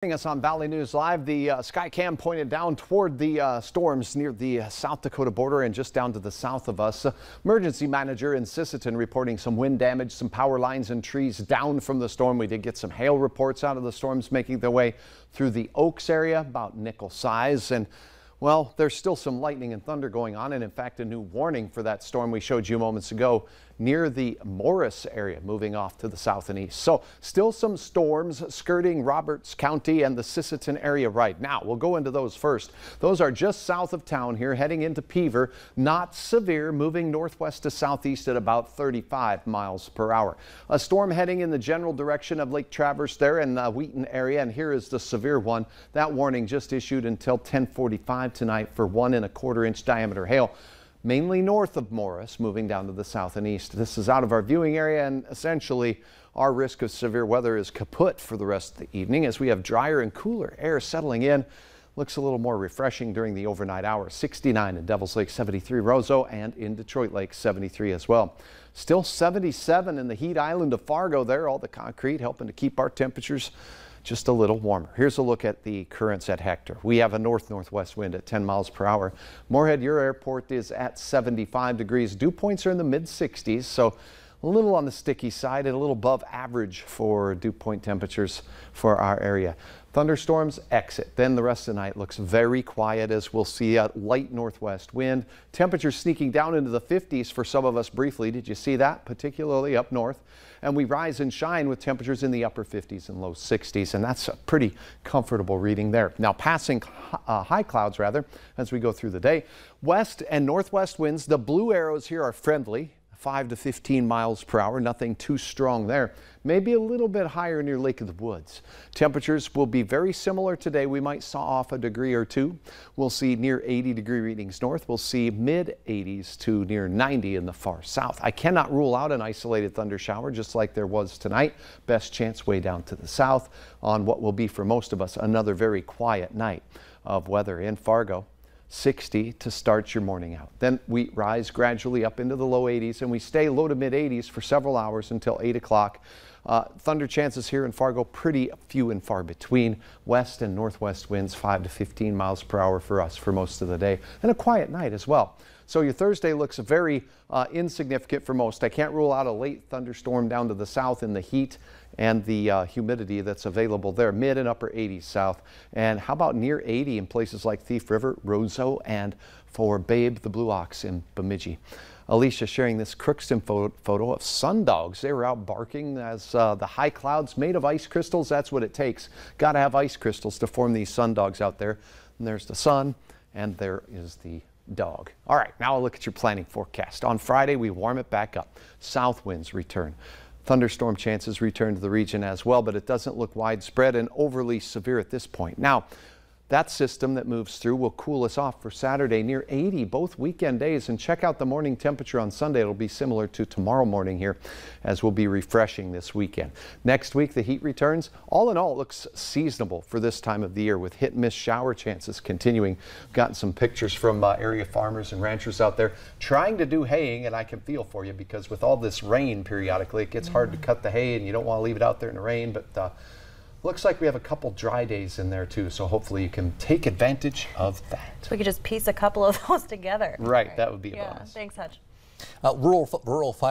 Joining us on Valley News Live, the Skycam pointed down toward the storms near the South Dakota border and just down to the south of us. Emergency manager in Sisseton reporting some wind damage, some power lines and trees down from the storm. We did get some hail reports out of the storms making their way through the Oaks area, about nickel size. And well, there's still some lightning and thunder going on, and in fact a new warning for that storm we showed you moments ago near the Morris area, moving off to the south and east. So still some storms skirting Roberts County and the Sisseton area right now. We'll go into those first. Those are just south of town here, heading into Peaver. Not severe, moving northwest to southeast at about 35 miles per hour. A storm heading in the general direction of Lake Traverse there in the Wheaton area, and here is the severe one. That warning just issued until 10:45 tonight for 1 1/4 inch diameter hail, mainly north of Morris, moving down to the south and east. This is out of our viewing area, and essentially our risk of severe weather is kaput for the rest of the evening as we have drier and cooler air settling in. Looks a little more refreshing during the overnight hours. 69 in Devils Lake, 73 Roseau, and in Detroit Lake, 73 as well. Still 77 in the heat island of Fargo there. All the concrete helping to keep our temperatures just a little warmer. Here's a look at the currents at Hector. We have a north-northwest wind at 10 miles per hour. Moorhead, your airport, is at 75 degrees. Dew points are in the mid-60s, so a little on the sticky side and a little above average for dew point temperatures for our area. Thunderstorms exit. Then the rest of the night looks very quiet as we'll see a light northwest wind. Temperatures sneaking down into the 50s for some of us briefly. Did you see that? Particularly up north. And we rise and shine with temperatures in the upper 50s and low 60s. And that's a pretty comfortable reading there. Now passing high clouds rather as we go through the day. West and northwest winds. The blue arrows here are friendly. 5 to 15 miles per hour, nothing too strong there. Maybe a little bit higher near Lake of the Woods. Temperatures will be very similar today. We might saw off a degree or two. We'll see near 80-degree readings north. We'll see mid-80s to near 90 in the far south. I cannot rule out an isolated thunder shower just like there was tonight. Best chance way down to the south on what will be for most of us another very quiet night of weather in Fargo. 60 to start your morning out. Then we rise gradually up into the low 80s and we stay low to mid 80s for several hours until 8 o'clock. Thunder chances here in Fargo pretty few and far between. West and northwest winds 5 to 15 miles per hour for us for most of the day, and a quiet night as well. So your Thursday looks very insignificant for most. I can't rule out a late thunderstorm down to the south in the heat and the humidity that's available there. Mid and upper 80s south. And how about near 80 in places like Thief River, Roseau, and for Babe the Blue Ox in Bemidji. Alicia sharing this Crookston photo of sundogs. They were out barking as the high clouds made of ice crystals. That's what it takes. Got to have ice crystals to form these sundogs out there. And there's the sun, and there is the dog. All right, now I'll look at your planning forecast. On Friday, we warm it back up. South winds return. Thunderstorm chances return to the region as well, but it doesn't look widespread and overly severe at this point. Now, that system that moves through will cool us off for Saturday near 80 both weekend days. And check out the morning temperature on Sunday. It'll be similar to tomorrow morning here as we'll be refreshing this weekend. Next week, the heat returns. All in all, it looks seasonable for this time of the year with hit and miss shower chances continuing. I've gotten some pictures from area farmers and ranchers out there trying to do haying, and I can feel for you because with all this rain periodically, it gets hard to cut the hay and you don't want to leave it out there in the rain. But looks like we have a couple dry days in there too, so hopefully you can take advantage of that. So we could just piece a couple of those together. Right, that would be a bonus. Thanks, Hutch. Rural fire